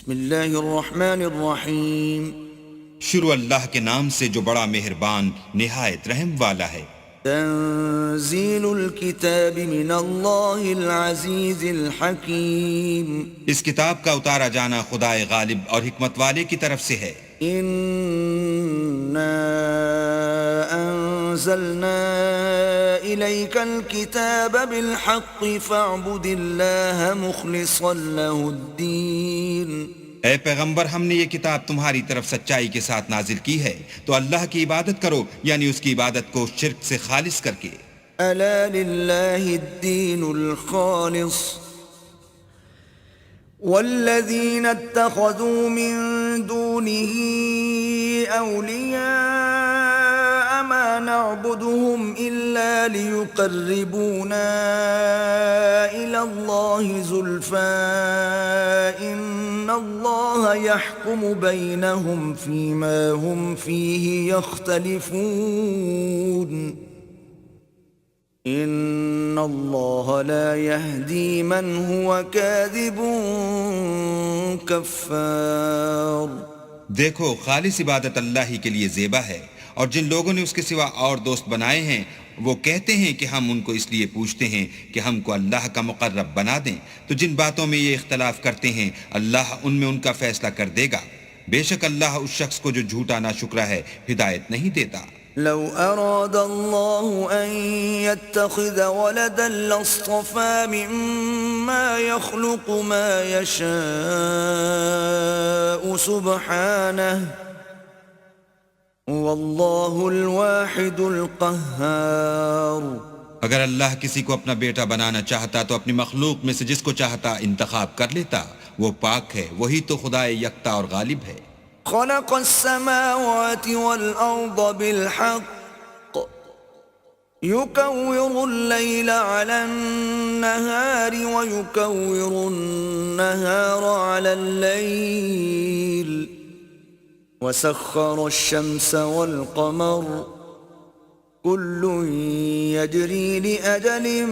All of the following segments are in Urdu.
بسم اللہ الرحمن الرحیم. شروع اللہ کے نام سے جو بڑا مہربان نہایت رحم والا ہے. تنزیل الکتاب من اللہ العزیز الحکیم. اس کتاب کا اتارا جانا خدائے غالب اور حکمت والے کی طرف سے ہے. انا انزلنا الیک الکتاب بالحق فاعبد اللہ مخلصا له الدین. اے پیغمبر، ہم نے یہ کتاب تمہاری طرف سچائی کے ساتھ نازل کی ہے، تو اللہ کی عبادت کرو، یعنی اس کی عبادت کو شرک سے خالص کر کے. الا للہ الدین الخالص والذین اتخذوا من دونه اولیاء ما نعبدهم الا ليقربونا الى الله زلفى ان الله يحكم بينهم فيما هم فيه يختلفون ان اللہ لا يهدي من هو كاذب کفار. دیکھو، خالص عبادت اللہ ہی کے لیے زیبا ہے، اور جن لوگوں نے اس کے سوا اور دوست بنائے ہیں وہ کہتے ہیں کہ ہم ان کو اس لیے پوچھتے ہیں کہ ہم کو اللہ کا مقرب بنا دیں، تو جن باتوں میں یہ اختلاف کرتے ہیں اللہ ان میں ان کا فیصلہ کر دے گا. بے شک اللہ اس شخص کو جو جھوٹا ناشکرا ہے ہدایت نہیں دیتا. لو اراد اللہ ان يتخذ ولدا لاصطفى مما يخلق ما يشاء سبحانه واللہ الواحد القہار. اگر اللہ کسی کو اپنا بیٹا بنانا چاہتا تو اپنی مخلوق میں سے جس کو چاہتا انتخاب کر لیتا. وہ پاک ہے، وہی تو خدائے یکتا اور غالب ہے. خلق السماوات والأرض بالحق يكور الليل على النهار ويكور النهار على الليل وسخر الشمس والقمر كل يجري لأجل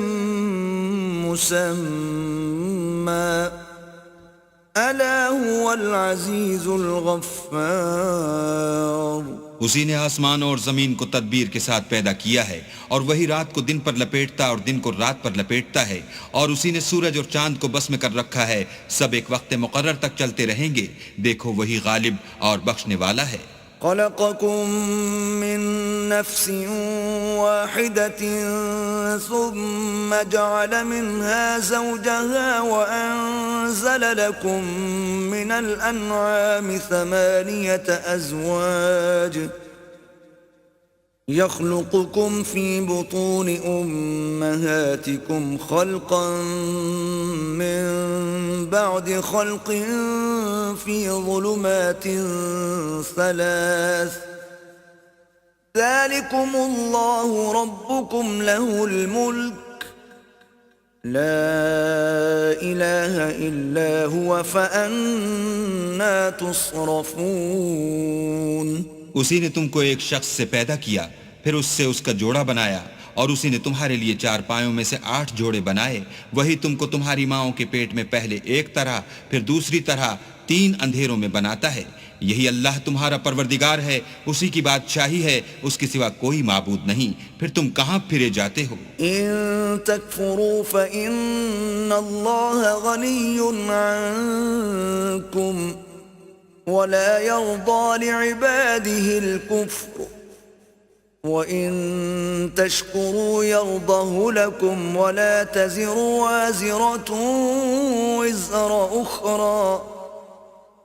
مسمى الا هو العزیز الغفار. اسی نے آسمان اور زمین کو تدبیر کے ساتھ پیدا کیا ہے، اور وہی رات کو دن پر لپیٹتا اور دن کو رات پر لپیٹتا ہے، اور اسی نے سورج اور چاند کو بس میں کر رکھا ہے. سب ایک وقت مقرر تک چلتے رہیں گے. دیکھو، وہی غالب اور بخشنے والا ہے. خلقكم من نفس واحدة ثم جعل منها زوجها وأنزل لكم من الأنعام 8 أزواج يخلقكم في بطون أمهاتكم خلقا من بعد خلق في ظلمات 3 ذلكم الله ربكم له الملك لا إله إلا هو فأنا تصرفون. اسی نے تم کو ایک شخص سے پیدا کیا، پھر اس سے اس کا جوڑا بنایا، اور اسی نے تمہارے لیے 4 پایوں میں سے 8 جوڑے بنائے. وہی تم کو تمہاری ماؤں کے پیٹ میں پہلے ایک طرح پھر دوسری طرح 3 اندھیروں میں بناتا ہے. یہی اللہ تمہارا پروردگار ہے، اسی کی بادشاہی ہے، اس کے سوا کوئی معبود نہیں. پھر تم کہاں پھرے جاتے ہو؟ ان تکفروا فإن اللہ غنی عنکم ولا يرضى لعباده الكفر وَإِن تَشْكُرُوا يَرْضَهُ لَكُمْ وَلَا تَزِرُ وَازِرَةٌ وِزْرَ أُخْرَى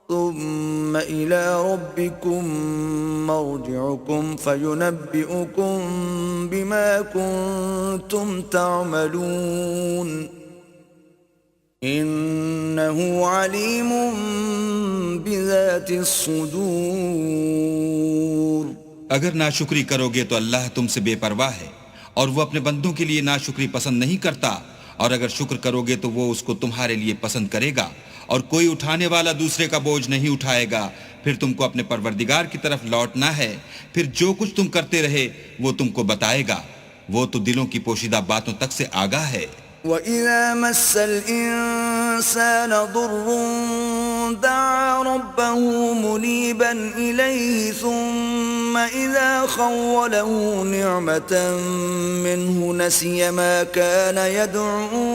ثُمَّ إِلَى رَبِّكُمْ مَرْجِعُكُمْ فَيُنَبِّئُكُمْ بِمَا كُنْتُمْ تَعْمَلُونَ إِنَّهُ عَلِيمٌ بِذَاتِ الصُّدُورِ. اگر ناشکری کرو گے تو اللہ تم سے بے پرواہ ہے، اور وہ اپنے بندوں کے لیے ناشکری پسند نہیں کرتا. اور اگر شکر کرو گے تو وہ اس کو تمہارے لیے پسند کرے گا، اور کوئی اٹھانے والا دوسرے کا بوجھ نہیں اٹھائے گا. پھر تم کو اپنے پروردگار کی طرف لوٹنا ہے، پھر جو کچھ تم کرتے رہے وہ تم کو بتائے گا. وہ تو دلوں کی پوشیدہ باتوں تک سے آگاہ ہے. وَإِذَا مَسَّ الْإِنسَانَ ضُرٌّ دَعَا رَبَّهُ مُنِيبًا إِلَيْهِ ثُمَّ إِذَا خَوَّلَهُ نِعْمَةً مِّنْهُ نَسِيَ مَا كَانَ يَدْعُو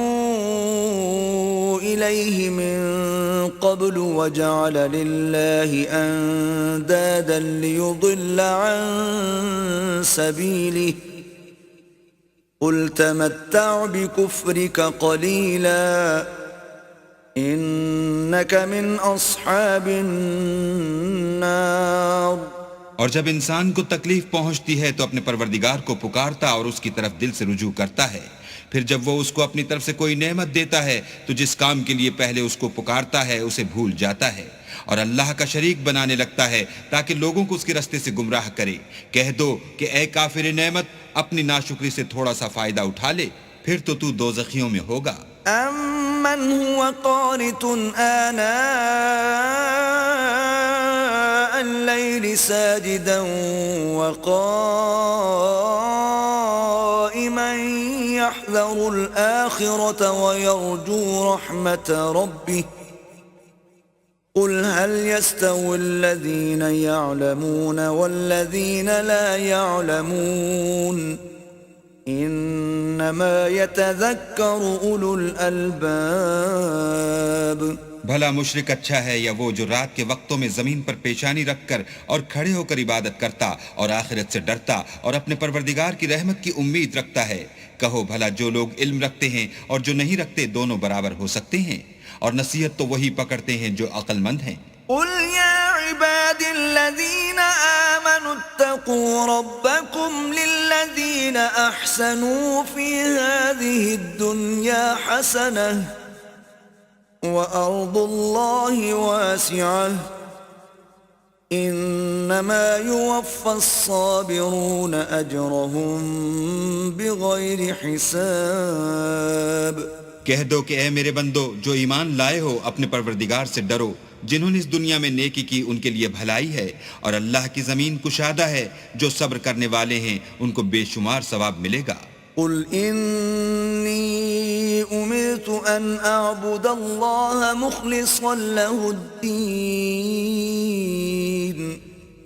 إِلَيْهِ مِن قَبْلُ وَجَعَلَ لِلَّهِ أَندَادًا لِّيُضِلَّ عَن سَبِيلِهِ قُلْ تَمَتَّعْ بِكُفْرِكَ قَلِيلًا إِنَّكَ مِنْ أَصْحَابِ النَّارِ۔ اور جب انسان کو تکلیف پہنچتی ہے تو اپنے پروردگار کو پکارتا اور اس کی طرف دل سے رجوع کرتا ہے، پھر جب وہ اس کو اپنی طرف سے کوئی نعمت دیتا ہے تو جس کام کے لیے پہلے اس کو پکارتا ہے اسے بھول جاتا ہے اور اللہ کا شریک بنانے لگتا ہے تاکہ لوگوں کو اس کے راستے سے گمراہ کرے۔ کہہ دو کہ اے کافر نعمت، اپنی ناشکری سے تھوڑا سا فائدہ اٹھا لے، پھر تو دوزخیوں میں ہوگا۔ أَمَّنْ هُوَ قَانِتٌ آنَاءَ اللَّيْلِ سَاجِدًا وَقَائِمًا يَحْذَرُ الْآخِرَةَ وَيَرْجُو رَحْمَةَ رَبِّهِ قُلْ هَلْ يَسْتَوِي الَّذِينَ يَعْلَمُونَ وَالَّذِينَ لَا يَعْلَمُونَ انما يتذكر اولو الالباب۔ بھلا مشرک اچھا ہے یا وہ جو رات کے وقتوں میں زمین پر پیشانی رکھ کر اور کھڑے ہو کر عبادت کرتا اور آخرت سے ڈرتا اور اپنے پروردگار کی رحمت کی امید رکھتا ہے؟ کہو بھلا جو لوگ علم رکھتے ہیں اور جو نہیں رکھتے دونوں برابر ہو سکتے ہیں؟ اور نصیحت تو وہی پکڑتے ہیں جو عقل مند ہیں۔ قل يا عباد الذين آمنوا اتقوا ربكم للذين أحسنوا في هذه الدنيا حسنة وأرض الله واسعة إنما يوفى الصابرون أجرهم بغير حساب۔ کہہ دو کہ اے میرے بندو جو ایمان لائے ہو اپنے پروردگار سے ڈرو، جنہوں نے اس دنیا میں نیکی کی ان کے لیے بھلائی ہے، اور اللہ کی زمین کشادہ ہے، جو صبر کرنے والے ہیں ان کو بے شمار ثواب ملے گا۔ قل إني أمرت أن أعبد الله مخلصا له الدين۔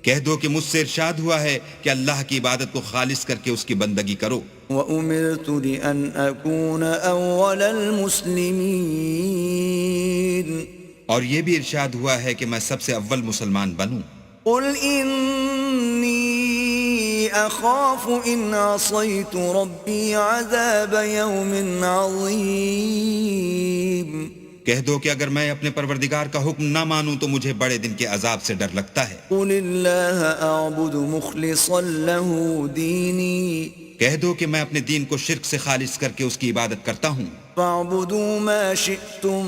کہہ دو کہ مجھ سے ارشاد ہوا ہے کہ اللہ کی عبادت کو خالص کر کے اس کی بندگی کرو۔ وَأُمِرْتُ لِأَنْ أَكُونَ أَوَّلَ الْمُسْلِمِينَ۔ اور یہ بھی ارشاد ہوا ہے کہ میں سب سے اول مسلمان بنوں۔ قُلْ إِنِّي أَخَافُ إِنْ عَصَيْتُ رَبِّي عَذَابَ يَوْمٍ عَظِيمٍ۔ کہہ دو کہ اگر میں اپنے پروردگار کا حکم نہ مانوں تو مجھے بڑے دن کے عذاب سے ڈر لگتا ہے۔ قُلِ اللَّهَ أَعْبُدُ مُخْلِصًا لَهُ دِينِي۔ کہہ دو کہ میں اپنے دین کو شرک سے خالص کر کے اس کی عبادت کرتا ہوں۔ فَاعْبُدُوا مَا شِئْتُم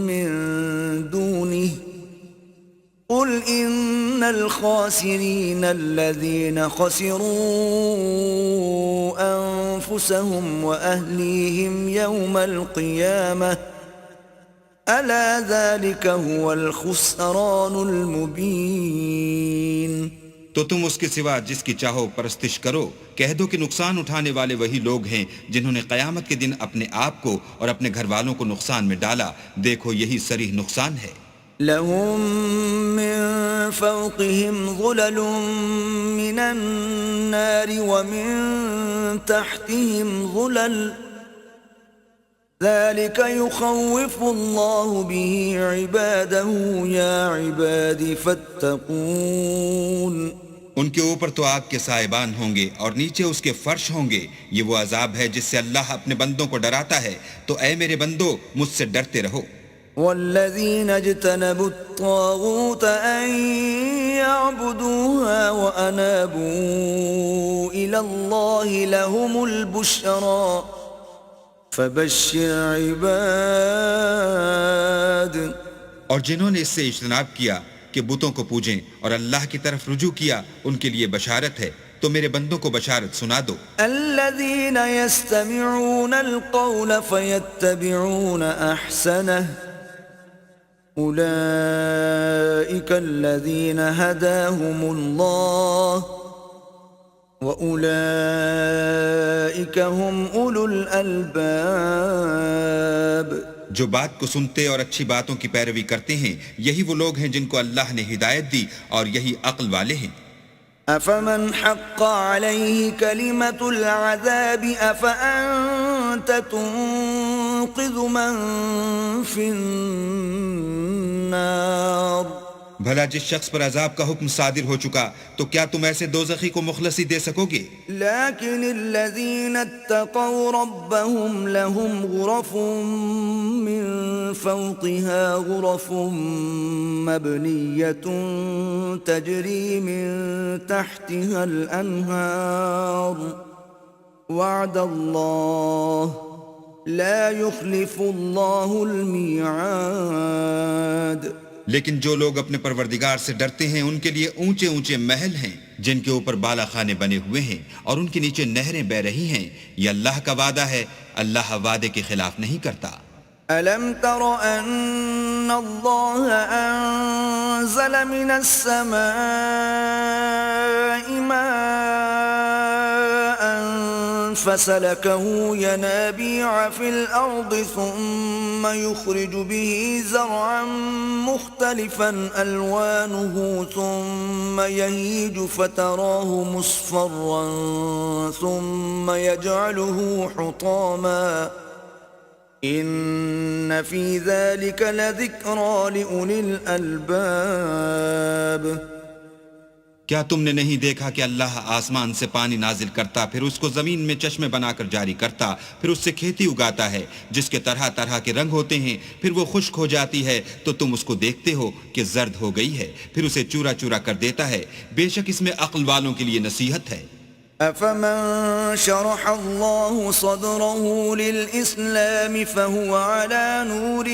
مِّن دُونِهِ قُلْ إِنَّ الْخَاسِرِينَ الَّذِينَ خَسِرُوا أَنفُسَهُمْ وَأَهْلِيهِمْ يَوْمَ الْقِيَامَةِ أَلَا ذَلِكَ هُوَ الْخُسْرَانُ الْمُبِينُ۔ تو تم اس کے سوا جس کی چاہو پرستش کرو، کہہ دو کہ نقصان اٹھانے والے وہی لوگ ہیں جنہوں نے قیامت کے دن اپنے آپ کو اور اپنے گھر والوں کو نقصان میں ڈالا، دیکھو یہی صریح نقصان ہے۔ لهم من فوقهم ظلل من النار ومن تحتهم ظلل ذلك يخوف الله به عباده يا عباد فاتقون۔ ان کے اوپر تو آگ کے سائبان ہوں گے اور نیچے اس کے فرش ہوں گے، یہ وہ عذاب ہے جس سے اللہ اپنے بندوں کو ڈراتا ہے، تو اے میرے بندو مجھ سے ڈرتے رہو۔ والذين اجتنبوا الطاغوت أن يعبدوها وأنابوا إلى الله لهم البشرى فبشر عباد۔ اور جنہوں نے اس سے اجتناب کیا کہ بتوں کو پوجیں اور اللہ کی طرف رجوع کیا، ان کے لیے بشارت ہے، تو میرے بندوں کو بشارت سنا دو۔ الذين يستمعون القول فيتبعون أحسنه أولئك الذين هداهم الله وَأُولَئِكَ هُمْ أُولُو الْأَلْبَابِ جو بات کو سنتے اور اچھی باتوں کی پیروی کرتے ہیں یہی وہ لوگ ہیں جن کو اللہ نے ہدایت دی اور یہی عقل والے ہیں۔ أَفَمَنْ حَقَّ عَلَيْهِ كَلِمَةُ الْعَذَابِ أَفَأَنْتَ تُنْقِذُ مَنْ فِي النَّارِ بھلا جس شخص پر عذاب کا حکم صادر ہو چکا تو کیا تم ایسے دوزخی کو مخلصی دے سکو گے؟ لكن الذين اتقوا ربهم لهم غرف من فوقها غرف مبنية تجري من تحتها الأنهار وعد الله لا يخلف الله الميعاد لیکن جو لوگ اپنے پروردگار سے ڈرتے ہیں ان کے لیے اونچے اونچے محل ہیں جن کے اوپر بالا خانے بنے ہوئے ہیں اور ان کے نیچے نہریں بہ رہی ہیں، یہ اللہ کا وعدہ ہے، اللہ وعدے کے خلاف نہیں کرتا۔ أَلَمْ تَرَ أَنَّ اللَّهَ أَنزَلَ مِنَ السَّمَاءِ مَاءً فَسَلَكَهُ يَنَابِيعَ فِي الْأَرْضِ ثُمَّ يُخْرِجُ بِهِ زَرْعًا مُخْتَلِفًا أَلْوَانُهُ ثُمَّ يَهِيجُ فَتَرَاهُ مُصْفَرًّا ثُمَّ يَجْعَلُهُ حُطَامًا إِنَّ فِي ذَلِكَ لَذِكْرَى لِأُولِي الْأَلْبَابِ کیا تم نے نہیں دیکھا کہ اللہ آسمان سے پانی نازل کرتا، پھر اس کو زمین میں چشمے بنا کر جاری کرتا، پھر اس سے کھیتی اگاتا ہے جس کے طرح طرح کے رنگ ہوتے ہیں، پھر وہ خشک ہو جاتی ہے تو تم اس کو دیکھتے ہو کہ زرد ہو گئی ہے، پھر اسے چورا چورا کر دیتا ہے، بے شک اس میں عقل والوں کے لیے نصیحت ہے۔ أَفَمَنْ شَرَحَ اللَّهُ صَدْرَهُ لِلْإِسْلَامِ فَهُوَ عَلَى نُورٍ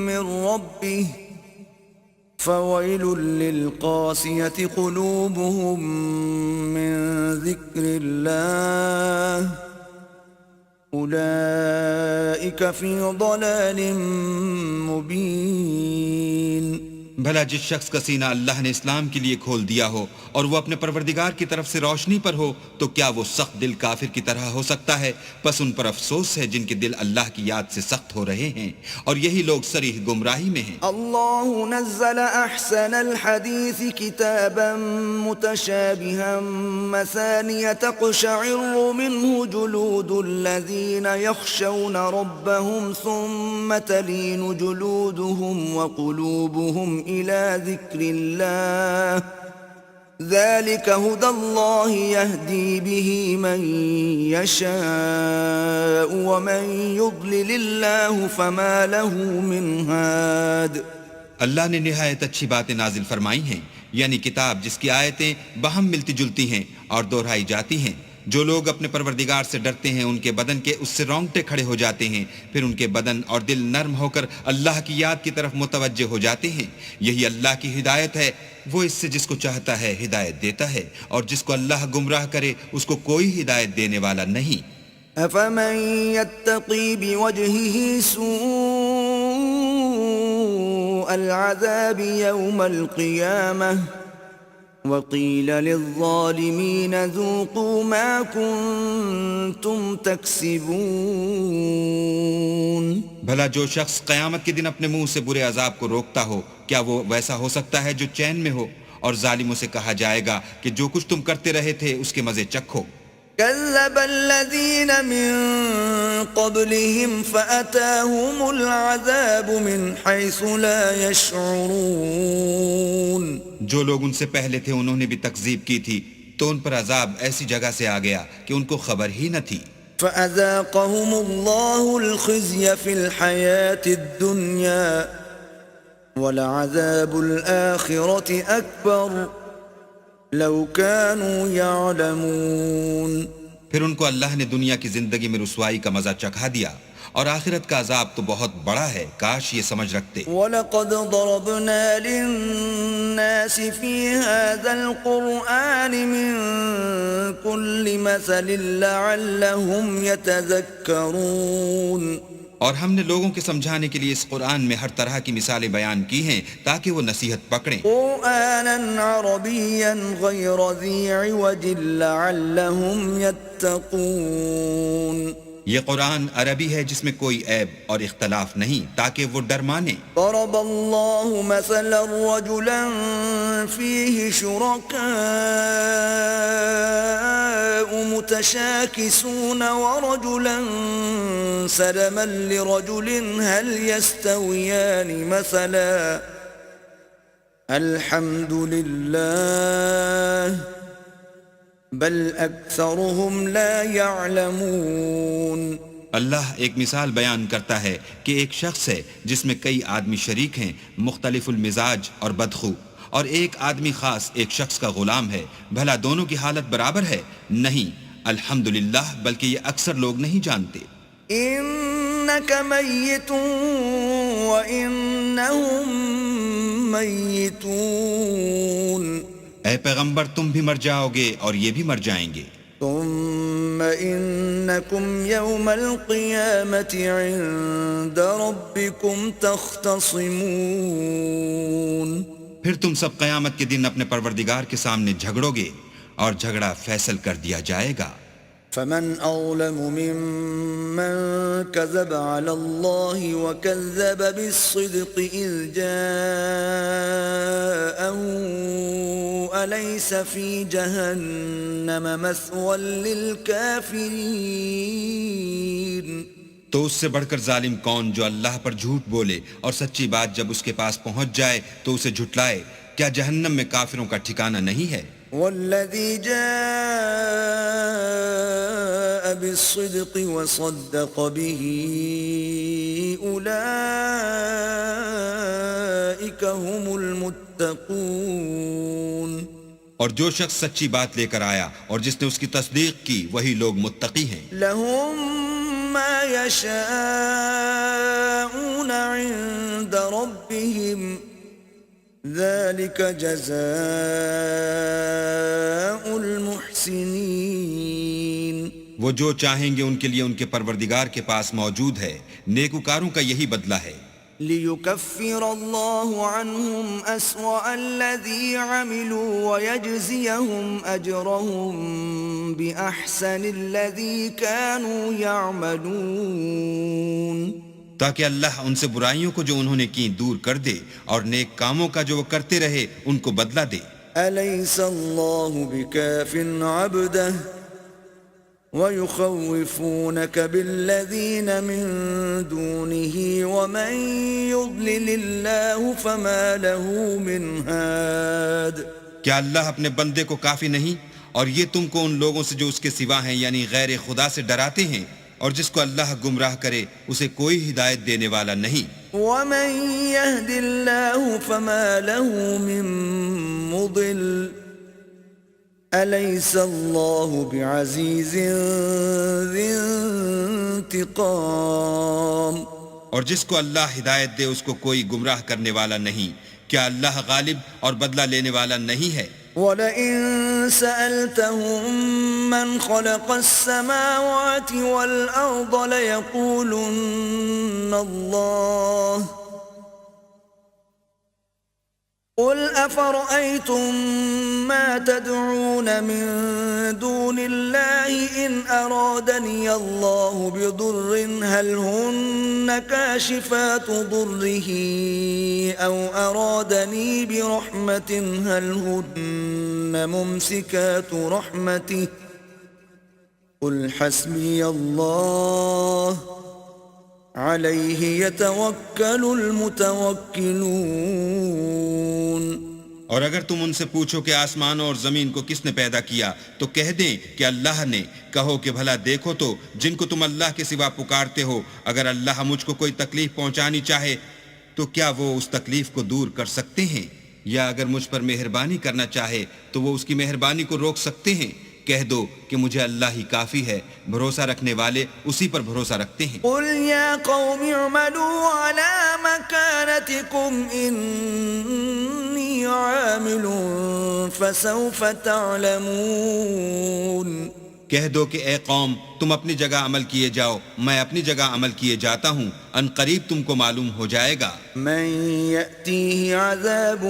مِّن رَّبِّهِ فَوَيْلٌ لِّلْقَاسِيَةِ قُلُوبُهُم مِّن ذِكْرِ اللَّهِ أُولَئِكَ فِي ضَلَالٍ مُّبِينٍ بھلا جس شخص کا سینہ اللہ نے اسلام کے لیے کھول دیا ہو اور وہ اپنے پروردگار کی طرف سے روشنی پر ہو تو کیا وہ سخت دل کافر کی طرح ہو سکتا ہے؟ پس ان پر افسوس ہے جن کے دل اللہ کی یاد سے سخت ہو رہے ہیں اور یہی لوگ صریح گمراہی میں ہیں۔ اللہ نزل احسن الحدیث کتابا متشابها مثانیہ تقشعر منه جلود الذین یخشون ربهم ثم تلین جلودهم وقلوبهم إلى ذكر الله ذلك هدى الله يهدي به من يشاء ومن يضلل الله فما له من هاد۔ اللہ نے نہایت اچھی باتیں نازل فرمائی ہیں، یعنی کتاب جس کی آیتیں باہم ملتی جلتی ہیں اور دہرائی جاتی ہیں۔ جو لوگ اپنے پروردگار سے ڈرتے ہیں ان کے بدن کے اس سے رونگٹے کھڑے ہو جاتے ہیں، پھر ان کے بدن اور دل نرم ہو کر اللہ کی یاد کی طرف متوجہ ہو جاتے ہیں۔ یہی اللہ کی ہدایت ہے، وہ اس سے جس کو چاہتا ہے ہدایت دیتا ہے اور جس کو اللہ گمراہ کرے اس کو کوئی ہدایت دینے والا نہیں۔ أَفَمَن يَتَّقِي بِوَجْهِهِ سُوءَ الْعَذَابِ يَوْمَ الْقِيَامَةِ وَقِيلَ لِلظَّالِمِينَ ذُوقُوا مَا كُنتُمْ تَكْسِبُونَ بھلا جو شخص قیامت کے دن اپنے منہ سے برے عذاب کو روکتا ہو کیا وہ ویسا ہو سکتا ہے جو چین میں ہو؟ اور ظالموں سے کہا جائے گا کہ جو کچھ تم کرتے رہے تھے اس کے مزے چکھو۔ كذب الذين من قبلهم فأتاهم العذاب من حيث لا يشعرون۔ جو لوگ ان سے پہلے تھے انہوں نے بھی تکذیب کی تھی تو ان پر عذاب ایسی جگہ سے آ گیا کہ ان کو خبر ہی نہ تھی۔ فأذاقهم الله الخزي في الحياة الدنيا ولعذاب الآخرة أكبر لو كانوا يعلمون۔ پھر ان کو اللہ نے دنیا کی زندگی میں رسوائی کا مزہ چکھا دیا اور آخرت کا عذاب تو بہت بڑا ہے، کاش یہ سمجھ رکھتے۔ وَلَقَدْ ضَرَبْنَا لِلنَّاسِ فِي هَذَا الْقُرْآنِ مِنْ كُلِّ مَثَلٍ لَعَلَّهُمْ يَتَذَكَّرُونَ۔ اور ہم نے لوگوں کے سمجھانے کے لیے اس قرآن میں ہر طرح کی مثالیں بیان کی ہیں تاکہ وہ نصیحت پکڑیں. قرآنا عربيا غير ذي عوج لعلهم يتقون. یہ قرآن عربی ہے جس میں کوئی عیب اور اختلاف نہیں تاکہ وہ ڈر مانیں. ضرب الله مثلا رجلا فيه شركاء متشاكسون ورجلا سلما لرجل هل يستويان مثلا الحمد لله بل اکثرهم لا يعلمون. اللہ ایک مثال بیان کرتا ہے کہ ایک شخص ہے جس میں کئی آدمی شریک ہیں مختلف المزاج اور بدخو، اور ایک آدمی خاص ایک شخص کا غلام ہے، بھلا دونوں کی حالت برابر ہے؟ نہیں، الحمدللہ، بلکہ یہ اکثر لوگ نہیں جانتے. انک میت وانہم میتون. اے پیغمبر تم بھی مر جاؤ گے اور یہ بھی مر جائیں گے. ثم انکم یوم القیامت عند ربکم تختصمون. پھر تم سب قیامت کے دن اپنے پروردگار کے سامنے جھگڑو گے اور جھگڑا فیصل کر دیا جائے گا. فمن اظلم ممن كذب على الله وكذب بالصدق اذ جاءه اليس في جهنم مثوى للكافرين. تو اس سے بڑھ کر ظالم کون جو اللہ پر جھوٹ بولے اور سچی بات جب اس کے پاس پہنچ جائے تو اسے جھٹلائے؟ کیا جہنم میں کافروں کا ٹھکانہ نہیں ہے؟ والذي جاء بالصدق وصدق به أولئك هم المتقون. اور جو شخص سچی بات لے کر آیا اور جس نے اس کی تصدیق کی وہی لوگ متقی ہیں. لهم ما يشاءون عند ربهم ذلك جزاء المحسنین. وہ جو چاہیں گے ان کے لیے ان کے پروردگار کے پاس موجود ہے، نیکوکاروں کا یہی بدلہ ہے. لِيُكَفِّرَ اللَّهُ عَنْهُمْ أَسْوَأَ الَّذِي عَمِلُوا وَيَجْزِيَهُمْ أَجْرَهُمْ بِأَحْسَنِ الَّذِي كَانُوا يَعْمَلُونَ. تاکہ اللہ ان سے برائیوں کو جو انہوں نے کی دور کر دے اور نیک کاموں کا جو وہ کرتے رہے ان کو بدلہ دے. أَلَيْسَ اللَّهُ بِكَافٍ عَبْدَهُ وَيُخَوِّفُونَكَ بِالَّذِينَ مِن دُونِهِ وَمَن يُضْلِلِ اللَّهُ فَمَا لَهُ مِنْ هَادٍ. کیا اللہ اپنے بندے کو کافی نہیں اور یہ تم کو ان لوگوں سے جو اس کے سوا ہیں یعنی غیر خدا سے ڈراتے ہیں، اور جس کو اللہ گمراہ کرے اسے کوئی ہدایت دینے والا نہیں. وَمَن يَهْدِ اللَّهُ فَمَا لَهُ مِن مُضِلٍّ أَلَيْسَ اللَّهُ بِعَزِيزٍ ذِي انتِقَامٍ. اور جس کو اللہ ہدایت دے اس کو کوئی گمراہ کرنے والا نہیں. کیا اللہ غالب اور بدلہ لینے والا نہیں ہے؟ وَلَئِن سَأَلْتَهُم مَّنْ خَلَقَ السَّمَاوَاتِ وَالْأَرْضَ لَيَقُولُنَّ اللَّهُ قُلْ أَفَرَأَيْتُم مَّا تَدْعُونَ مِن دُونِ اللَّهِ إِنْ أَرَادَنِيَ اللَّهُ بِضُرٍّ هَلْ هُنَّ كَاشِفَاتُ ضُرِّهِ أَوْ أَرَادَنِي بِرَحْمَةٍ هَلْ هُنَّ مُمْسِكَاتُ رَحْمَتِهِ قُلْ حَسْبِيَ اللَّهُ عَلَيْهِ يَتَوَكَّلُ الْمُتَوَكِّلُونَ. اور اگر تم ان سے پوچھو کہ آسمانوں اور زمین کو کس نے پیدا کیا تو کہہ دیں کہ اللہ نے. کہو کہ بھلا دیکھو تو جن کو تم اللہ کے سوا پکارتے ہو، اگر اللہ مجھ کو کوئی تکلیف پہنچانی چاہے تو کیا وہ اس تکلیف کو دور کر سکتے ہیں؟ یا اگر مجھ پر مہربانی کرنا چاہے تو وہ اس کی مہربانی کو روک سکتے ہیں؟ کہہ دو کہ مجھے اللہ ہی کافی ہے، بھروسہ رکھنے والے اسی پر بھروسہ رکھتے ہیں. قُلْ يَا قَوْمِ اعْمَلُوا عَلَى مَكَانَتِكُمْ إِنِّي عَامِلٌ فَسَوْفَ تَعْلَمُونَ. کہہ دو کہ اے قوم تم اپنی جگہ عمل کیے جاؤ، میں اپنی جگہ عمل کیے جاتا ہوں، ان قریب تم کو معلوم ہو جائے گا۔ من يأتيه عذاب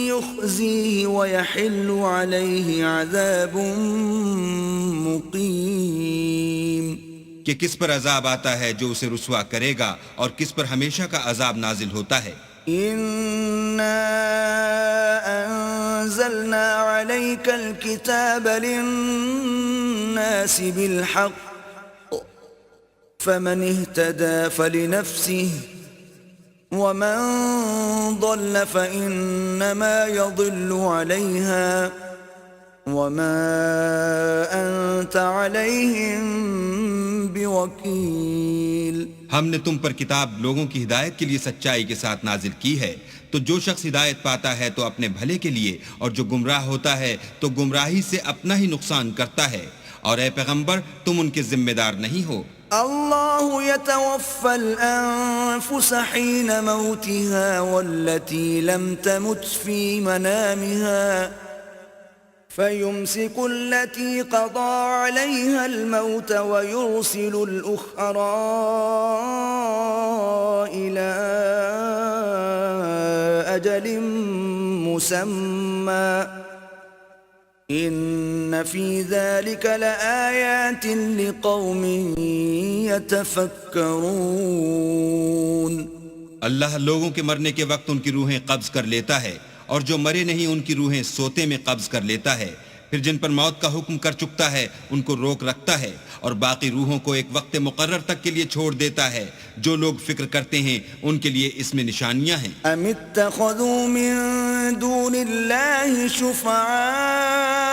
يخزيه ويحل عليه عذاب مقيم، کہ کس پر عذاب آتا ہے جو اسے رسوا کرے گا اور کس پر ہمیشہ کا عذاب نازل ہوتا ہے۔ إنا أنزلنا عليك الكتاب للناس بالحق فمن اهتدى فلنفسه ومن ضل فإنما يضل عليها وما أنت عليهم بوكيل۔ ہم نے تم پر کتاب لوگوں کی ہدایت کے لیے سچائی کے ساتھ نازل کی ہے، تو جو شخص ہدایت پاتا ہے تو اپنے بھلے کے لیے، اور جو گمراہ ہوتا ہے تو گمراہی سے اپنا ہی نقصان کرتا ہے، اور اے پیغمبر تم ان کے ذمہ دار نہیں ہو۔ اللہ يتوفى الأنفس حين موتها والتي لم تمت في منامها فيمسك التي قضى عليها الموت ويرسل الأخرى إلى أجل مسمى إن في ذلك لآيات لقوم يتفكرون۔ اللہ لوگوں کے مرنے کے وقت ان کی روحیں قبض کر لیتا ہے، اور جو مرے نہیں ان کی روحیں سوتے میں قبض کر لیتا ہے، پھر جن پر موت کا حکم کر چکتا ہے ان کو روک رکھتا ہے، اور باقی روحوں کو ایک وقت مقرر تک کے لیے چھوڑ دیتا ہے۔ جو لوگ فکر کرتے ہیں ان کے لیے اس میں نشانیاں ہیں۔ ام اتخذوا من دون اللہ شفعاء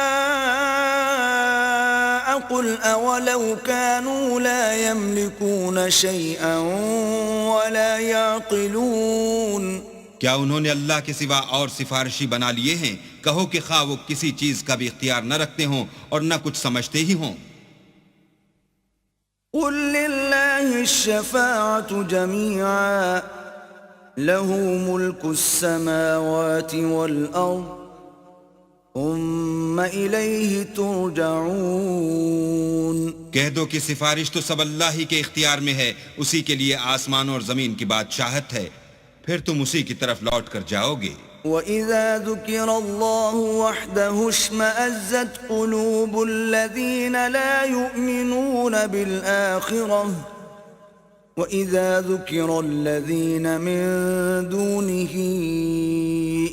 قل اولو كانوا لا يملكون شيئا ولا يعقلون، کیا انہوں نے اللہ کے سوا اور سفارشی بنا لیے ہیں؟ کہو کہ خواہ وہ کسی چیز کا بھی اختیار نہ رکھتے ہوں اور نہ کچھ سمجھتے ہی ہوں۔ قل للہ الشفاعة جميعا له ملك السماوات والأرض ثم إليه ترجعون۔ کہہ دو کہ سفارش تو سب اللہ ہی کے اختیار میں ہے، اسی کے لیے آسمان اور زمین کی بادشاہت ہے، پھر تم اسی کی طرف لوٹ کر جاؤ گے۔ وَإِذَا ذُكِرَ اللَّهُ وَحْدَهُ اشْمَأَزَّتْ قُلُوبُ الَّذِينَ لَا يُؤْمِنُونَ بِالْآخِرَةِ وَإِذَا ذُكِرَ الَّذِينَ مِن دُونِهِ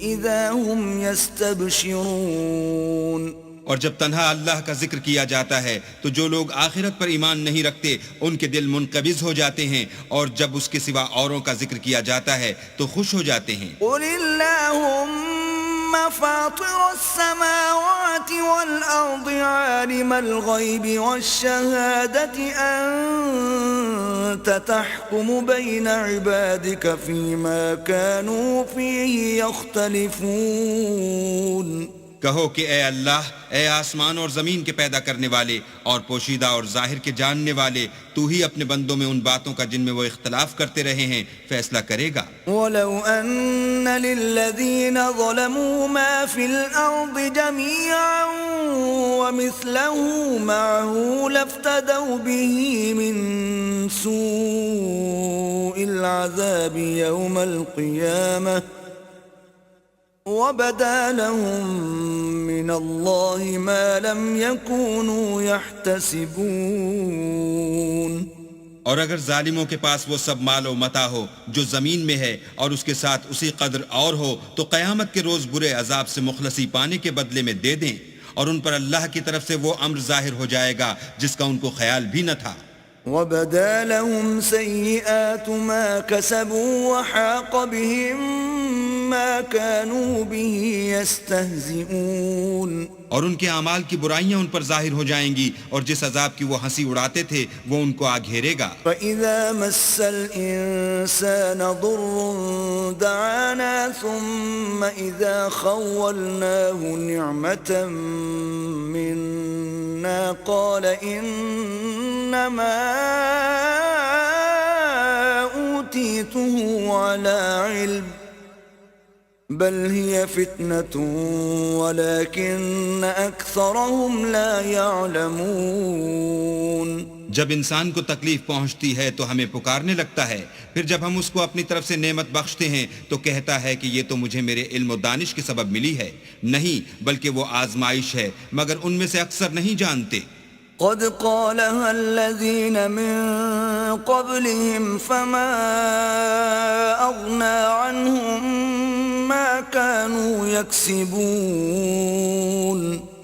إِذَا هُمْ يَسْتَبْشِرُونَ۔ اور جب تنہا اللہ کا ذکر کیا جاتا ہے تو جو لوگ آخرت پر ایمان نہیں رکھتے ان کے دل منقبض ہو جاتے ہیں، اور جب اس کے سوا اوروں کا ذکر کیا جاتا ہے تو خوش ہو جاتے ہیں۔ قُلِ اللَّهُمَّ فَاطِرَ السَّمَاوَاتِ وَالْأَرْضِ عَالِمَ الْغَيْبِ وَالشَّهَادَةِ أَنْتَ تَحْكُمُ بَيْنَ عِبَادِكَ فِيمَا كَانُوا فِيهِ يَخْتَلِفُونَ۔ کہو کہ اے اللہ، اے آسمان اور زمین کے پیدا کرنے والے اور پوشیدہ اور ظاہر کے جاننے والے، تو ہی اپنے بندوں میں ان باتوں کا جن میں وہ اختلاف کرتے رہے ہیں فیصلہ کرے گا۔ وَلَوْ أَنَّ لِلَّذِينَ ظَلَمُوا مَا فِي الْأَرْضِ جَمِيعًا وَمِثْلَهُ مَعَهُ لَافْتَدَوْا بِهِ مِنْ سُوءِ الْعَذَابِ يَوْمَ الْقِيَامَةِ وَبَدَا لَهُم مِّنَ اللَّهِ مَا لَمْ يَكُونُوا يَحْتَسِبُونَ۔ اور اگر ظالموں کے پاس وہ سب مال و متاع ہو جو زمین میں ہے اور اس کے ساتھ اسی قدر اور ہو، تو قیامت کے روز برے عذاب سے مخلصی پانے کے بدلے میں دے دیں، اور ان پر اللہ کی طرف سے وہ امر ظاہر ہو جائے گا جس کا ان کو خیال بھی نہ تھا۔ وَبَدَا لَهُمْ سَيِّئَاتُ مَا كَسَبُوا وَحَاقَ بِهِم مَّا كَانُوا بِهِ يَسْتَهْزِئُونَ۔ اور ان کے اعمال کی برائیاں ان پر ظاہر ہو جائیں گی، اور جس عذاب کی وہ ہنسی اڑاتے تھے وہ ان کو آ گھیرے گا۔ فَإِذَا مَسَّ الْإِنسَانَ ضُرٌّ دَعَانَا ثُمَّ إِذَا خَوَّلْنَاهُ نِعْمَةً مِنَّا قَالَ إِنَّمَا أُوتِيتُهُ عَلَى عِلْمٍ بل هي فتنة ولكن أكثرهم لا يعلمون. جب انسان کو تکلیف پہنچتی ہے تو ہمیں پکارنے لگتا ہے، پھر جب ہم اس کو اپنی طرف سے نعمت بخشتے ہیں تو کہتا ہے کہ یہ تو مجھے میرے علم و دانش کے سبب ملی ہے. نہیں، بلکہ وہ آزمائش ہے، مگر ان میں سے اکثر نہیں جانتے. قد قالها الذين من قبلهم فما أغنى عنهم ما كانوا يكسبون.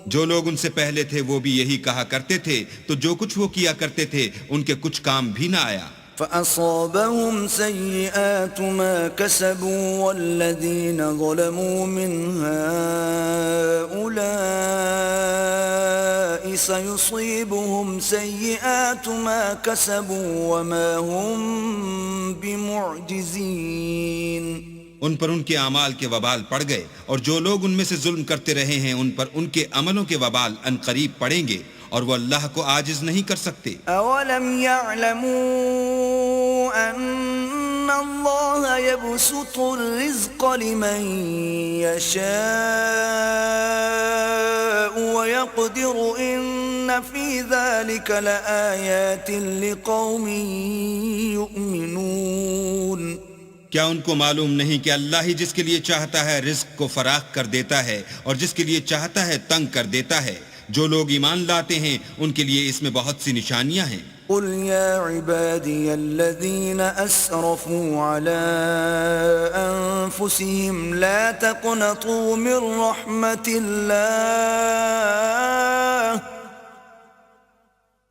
جو لوگ ان سے پہلے تھے وہ بھی یہی کہا کرتے تھے، تو جو کچھ وہ کیا کرتے تھے ان کے کچھ کام بھی نہ آیا. فأصابهم سيئات ما كسبوا والذين ظلموا من هؤلاء سيصيبهم سيئات ما كسبوا وما هم بمعجزين. ان پر ان کے اعمال کے وبال پڑ گئے، اور جو لوگ ان میں سے ظلم کرتے رہے ہیں ان پر ان کے عملوں کے وبال ان قریب پڑیں گے، اور وہ اللہ کو عاجز نہیں کر سکتے. اولم يعلموا ان الله يبسط الرزق لمن يشاء ويقدر ان في ذلك لآيات لقوم يؤمنون. کیا ان کو معلوم نہیں کہ اللہ ہی جس کے لیے چاہتا ہے رزق کو فراخ کر دیتا ہے اور جس کے لیے چاہتا ہے تنگ کر دیتا ہے؟ جو لوگ ایمان لاتے ہیں ان کے لیے اس میں بہت سی نشانیاں ہیں. قل يا عبادي الذين أسرفوا على أنفسهم لا تقنطوا من رحمة الله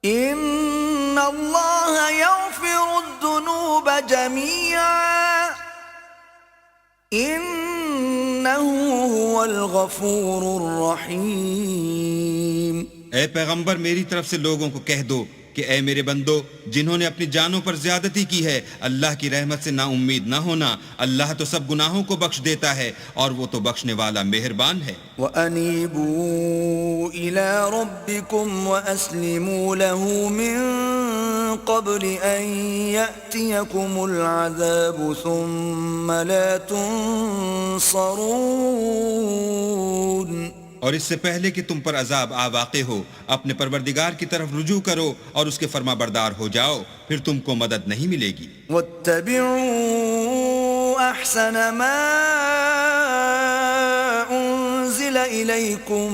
إن الله يغفر الذنوب جميعا إنه هو الغفور الرحيم. اے پیغمبر میری طرف سے لوگوں کو کہہ دو کہ اے میرے بندو، جنہوں نے اپنی جانوں پر زیادتی کی ہے، اللہ کی رحمت سے نا امید نہ ہونا. اللہ تو سب گناہوں کو بخش دیتا ہے اور وہ تو بخشنے والا مہربان ہے. وَأَنِيبُوا إِلَىٰ رَبِّكُمْ وَأَسْلِمُوا لَهُ مِن قَبْلِ أَن يَأْتِيَكُمُ الْعَذَابُ ثُمَّ لَا تُنصَرُونَ. اور اس سے پہلے کہ تم پر عذاب آ واقع ہو، اپنے پروردگار کی طرف رجوع کرو اور اس کے فرما بردار ہو جاؤ، پھر تم کو مدد نہیں ملے گی. وَاتَّبِعُوا أَحْسَنَ مَا أُنزِلَ إِلَيْكُم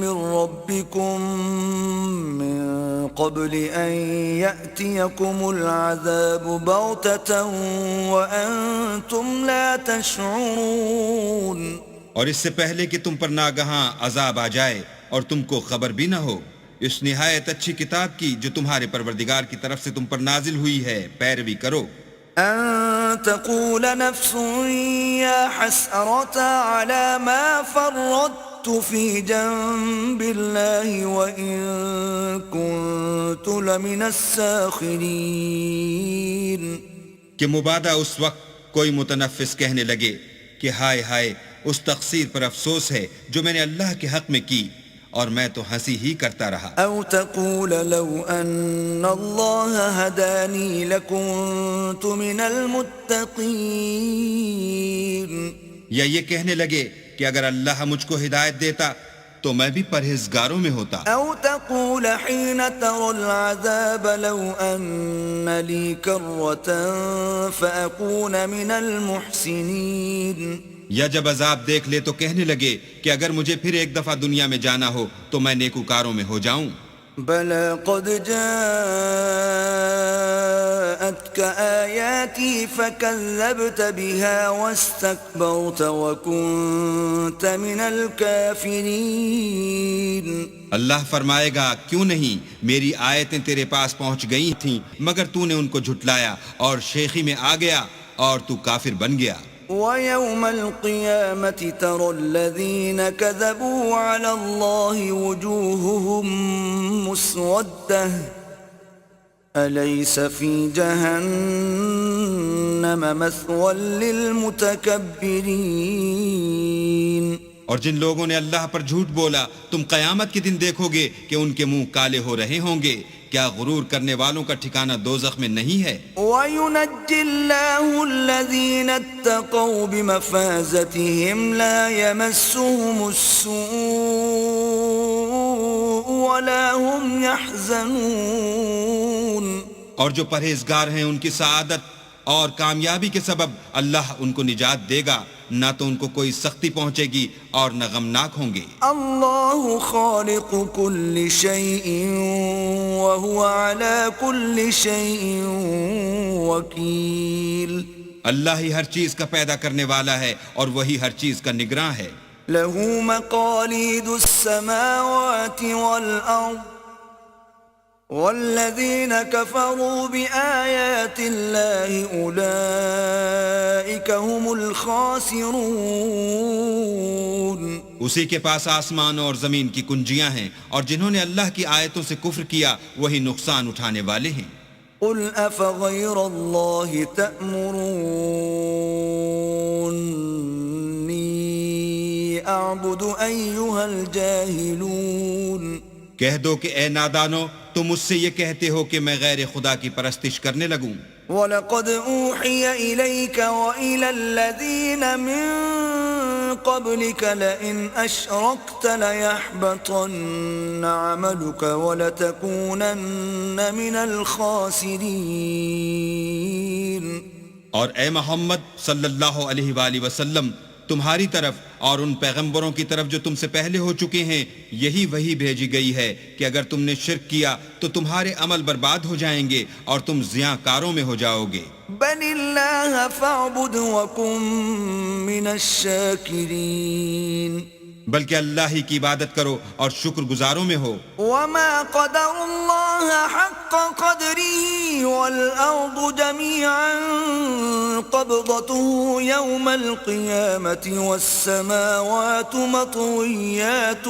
مِّن رَّبِّكُم مِّن قَبْلِ أَن يَأْتِيَكُمُ الْعَذَابُ بَغْتَةً وَأَنتُمْ لَا تَشْعُرُونَ. اور اس سے پہلے کہ تم پر ناگہاں عذاب آ جائے اور تم کو خبر بھی نہ ہو، اس نہایت اچھی کتاب کی جو تمہارے پروردگار کی طرف سے تم پر نازل ہوئی ہے پیروی کرو. أن تقول نفس يا حسرة على ما فرطت في جنب الله وإن كنت لمن الساخرين. کہ مبادہ اس وقت کوئی متنفس کہنے لگے کہ ہائے ہائے، اس تقصیر پر افسوس ہے جو میں نے اللہ کے حق میں کی، اور میں تو ہنسی ہی کرتا رہا. أو تقول لو أن الله هداني لكنت من المتقين. یا یہ کہنے لگے کہ اگر اللہ مجھ کو ہدایت دیتا تو میں بھی پرہیزگاروں میں ہوتا. أو تقول حين ترى العذاب لو أن لي كرة فأكون من المحسنين. یا جب عذاب دیکھ لے تو کہنے لگے کہ اگر مجھے پھر ایک دفعہ دنیا میں جانا ہو تو میں نیکوکاروں میں ہو جاؤں. بلى قد جاءتك آياتي فكذبت بها واستكبرت وكنت من الكافرين. اللہ فرمائے گا کیوں نہیں، میری آیتیں تیرے پاس پہنچ گئی تھیں مگر تو نے ان کو جھٹلایا اور شیخی میں آ گیا اور تو کافر بن گیا. ويوم القيامة ترى الذين كذبوا على الله وجوههم مسودة أليس في جهنم مثوى للمتكبرين. اور جن لوگوں نے اللہ پر جھوٹ بولا تم قیامت کے دن دیکھو گے کہ ان کے منہ کالے ہو رہے ہوں گے. کیا غرور کرنے والوں کا ٹھکانہ دوزخ میں نہیں ہے؟ وَيُنَجِّي اللَّهُ الَّذِينَ اتَّقَوْا بِمَفَازَتِهِمْ لَا يَمَسُّهُمُ السُّوءُ وَلَا هُمْ يَحْزَنُونَ. اور جو پرہیزگار ہیں ان کی سعادت اور کامیابی کے سبب اللہ ان کو نجات دے گا، نہ تو ان کو کوئی سختی پہنچے گی اور نہ غمناک ہوں گے. اللہ خالق كل شيء وهو على كل شيء وكيل. اللہ ہی ہر چیز کا پیدا کرنے والا ہے اور وہی ہر چیز کا نگراں ہے. له مقاليد السماوات والأرض والذين كفروا بآيات الله أولئك هم الخاسرون. اسی کے پاس آسمان اور زمین کی کنجیاں ہیں، اور جنہوں نے اللہ کی آیتوں سے کفر کیا وہی نقصان اٹھانے والے ہیں. قل أفغير الله تأمروني أعبد أيها الجاهلون. کہہ دو کہ اے نادانو، تم مجھ سے یہ کہتے ہو کہ میں غیر خدا کی پرستش کرنے لگوں. وَلَقَدْ أُوحِيَ إِلَيْكَ وَإِلَى الَّذِينَ مِن قَبْلِكَ لَئِنْ أَشْرَكْتَ لَيَحْبَطَنَّ عَمَلُكَ وَلَتَكُونَنَّ مِنَ الْخَاسِرِينَ. اور اے محمد صلی اللہ علیہ وآلہ وسلم، تمہاری طرف اور ان پیغمبروں کی طرف جو تم سے پہلے ہو چکے ہیں یہی وہی بھیجی گئی ہے کہ اگر تم نے شرک کیا تو تمہارے عمل برباد ہو جائیں گے اور تم زیاں کاروں میں ہو جاؤ گے. بل اللہ فاعبد وکن من الشاکرین. بلکہ اللہ ہی کی عبادت کرو اور شکر گزاروں میں ہو. وما قدر اللہ حق قدره والارض جميعا قبضته يوم القيامة والسماوات مطويات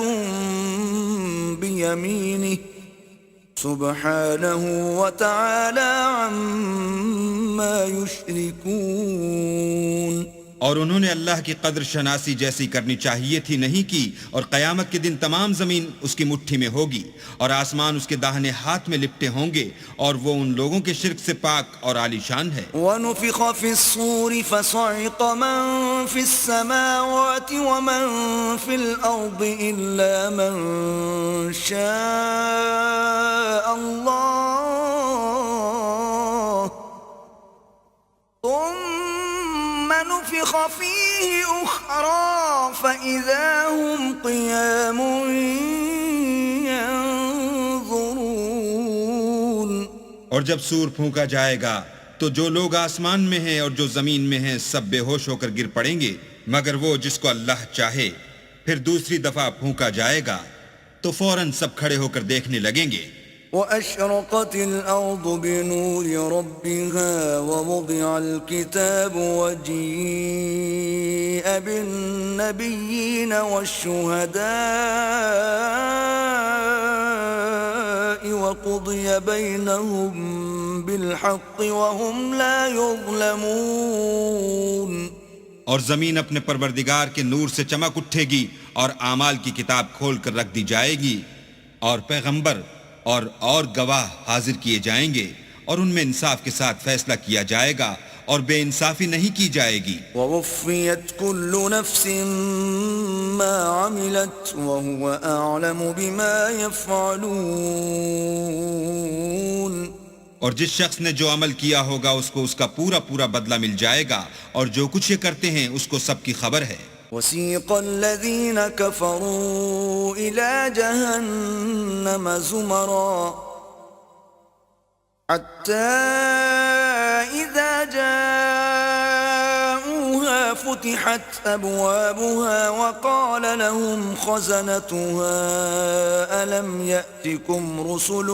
بيمينه سبحانه وتعالى عما يشركون. اور انہوں نے اللہ کی قدر شناسی جیسی کرنی چاہیے تھی نہیں کی، اور قیامت کے دن تمام زمین اس کی مٹھی میں ہوگی اور آسمان اس کے داہنے ہاتھ میں لپٹے ہوں گے، اور وہ ان لوگوں کے شرک سے پاک اور عالی شان ہے. وَنُفِخَ فِي الصُّورِ فَصَعِقَ مَن فِي السَّمَاوَاتِ وَمَن فِي الْأَرْضِ إِلَّا مَن شَاءَ اللَّهُ ثُمَّ نُفِخَ فِيهِ أُخْرَى فَإِذَا هُمْ قِيَامٌ يَنظُرُونَ. اور جب سور پھونکا جائے گا تو جو لوگ آسمان میں ہیں اور جو زمین میں ہیں سب بے ہوش ہو کر گر پڑیں گے مگر وہ جس کو اللہ چاہے. پھر دوسری دفعہ پھونکا جائے گا تو فوراً سب کھڑے ہو کر دیکھنے لگیں گے. وَأَشْرَقَتِ الْأَرْضُ بِنُورِ رَبِّهَا وَوُضِعَ الْكِتَابُ وَجِيءَ بِالنَّبِيِّينَ وَالشُّهَدَاءِ وَقُضِيَ بَيْنَهُم بِالْحَقِّ وَهُمْ لَا يُظْلَمُونَ. اور زمین اپنے پروردگار کے نور سے چمک اٹھے گی اور اعمال کی کتاب کھول کر رکھ دی جائے گی، اور پیغمبر اور گواہ حاضر کیے جائیں گے، اور ان میں انصاف کے ساتھ فیصلہ کیا جائے گا اور بے انصافی نہیں کی جائے گی. وَوَفِّيَتْ كُلُّ نَفْسٍ مَّا عَمِلَتْ وَهُوَ أَعْلَمُ بِمَا يَفْعَلُونَ. اور جس شخص نے جو عمل کیا ہوگا اس کو اس کا پورا پورا بدلہ مل جائے گا، اور جو کچھ یہ کرتے ہیں اس کو سب کی خبر ہے. وَسِيقَ الَّذِينَ كَفَرُوا إِلَى جَهَنَّمَ زُمَرًا حَتَّى إِذَا جَاءُوهَا فُتِحَتْ أَبْوَابُهَا وَقَالَ لَهُمْ خَزَنَتُهَا أَلَمْ يَأْتِكُمْ رُسُلٌ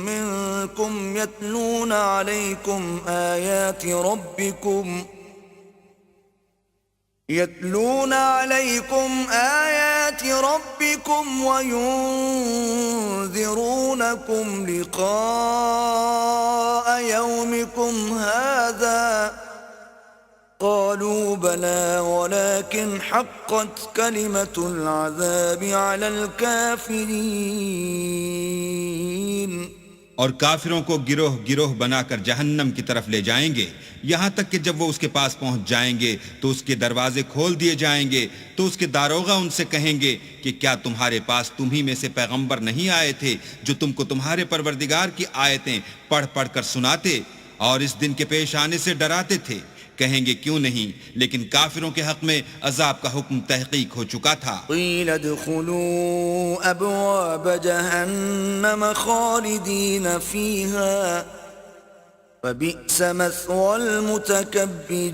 مِّنكُمْ يَتْلُونَ عَلَيْكُمْ آيَاتِ رَبِّكُمْ وَيُنذِرُونَكُمْ لِقَاءَ يَوْمِكُمْ هَذَا قَالُوا بَلَى وَلَكِنْ حَقَّتْ كَلِمَةُ الْعَذَابِ عَلَى الْكَافِرِينَ. اور کافروں کو گروہ گروہ بنا کر جہنم کی طرف لے جائیں گے، یہاں تک کہ جب وہ اس کے پاس پہنچ جائیں گے تو اس کے دروازے کھول دیے جائیں گے، تو اس کے داروغہ ان سے کہیں گے کہ کیا تمہارے پاس تمہیں میں سے پیغمبر نہیں آئے تھے جو تم کو تمہارے پروردگار کی آیتیں پڑھ پڑھ کر سناتے اور اس دن کے پیش آنے سے ڈراتے تھے؟ کہیں گے کیوں نہیں، لیکن کافروں کے حق میں عذاب کا حکم تحقیق ہو چکا تھا۔ قیل ادخلوا ابواب جہنم خالدین فیہا فبئس مثوى المتکبرین،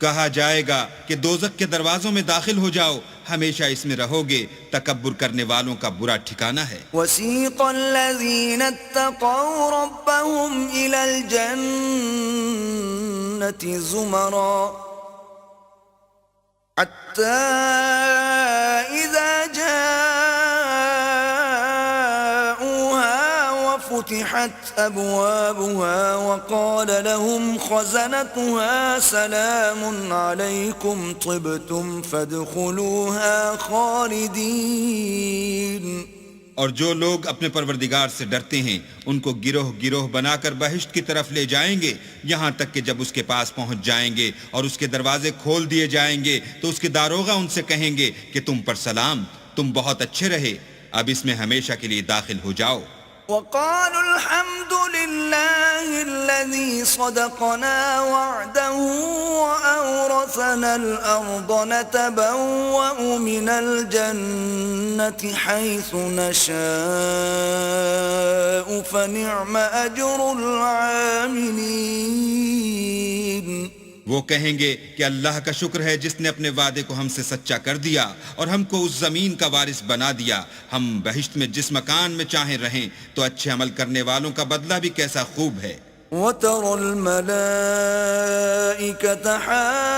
کہا جائے گا کہ دوزخ کے دروازوں میں داخل ہو جاؤ، ہمیشہ اس میں رہو گے، تکبر کرنے والوں کا برا ٹھکانہ ہے۔ وسیق الذین اتقوا ربهم الى الجنة زمرا حتى اذا جاءوها وفتحت ابوابها وقال لهم خزنتها سلام عليكم طبتم فادخلوها خالدين۔ اور جو لوگ اپنے پروردگار سے ڈرتے ہیں ان کو گروہ گروہ بنا کر بہشت کی طرف لے جائیں گے، یہاں تک کہ جب اس کے پاس پہنچ جائیں گے اور اس کے دروازے کھول دیے جائیں گے تو اس کے داروغہ ان سے کہیں گے کہ تم پر سلام، تم بہت اچھے رہے، اب اس میں ہمیشہ کے لیے داخل ہو جاؤ۔ وقالوا الحمد لله الذي صدقنا وعده وأورثنا الأرض نتبوأ من الجنة حيث نشاء فنعم أجر العاملين۔ وہ کہیں گے کہ اللہ کا شکر ہے جس نے اپنے وعدے کو ہم سے سچا کر دیا اور ہم کو اس زمین کا وارث بنا دیا، ہم بہشت میں جس مکان میں چاہیں رہیں، تو اچھے عمل کرنے والوں کا بدلہ بھی کیسا خوب ہے۔ وَتَرَى الْمَلَائِكَةَ حَافِّينَ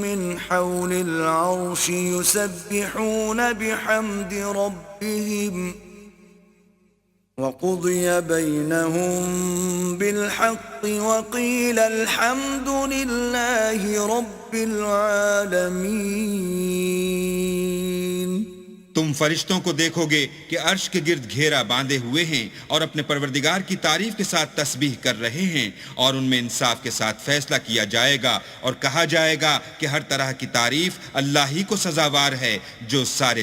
مِنْ حَوْلِ الْعَرْشِ يُسَبِّحُونَ بِحَمْدِ رَبِّهِمْ وَقُضِيَ بَيْنَهُم بِالْحَقِّ وَقِيلَ الْحَمْدُ لِلَّهِ رَبِّ الْعَالَمِينَ۔ تم فرشتوں کو دیکھو گے کہ عرش کے گرد گھیرا باندھے ہوئے ہیں اور اپنے پروردگار کی تعریف کے ساتھ تسبیح کر رہے ہیں، اور ان میں انصاف کے ساتھ فیصلہ کیا جائے گا اور کہا جائے گا کہ ہر طرح کی تعریف اللہ ہی کو سزاوار ہے جو سارے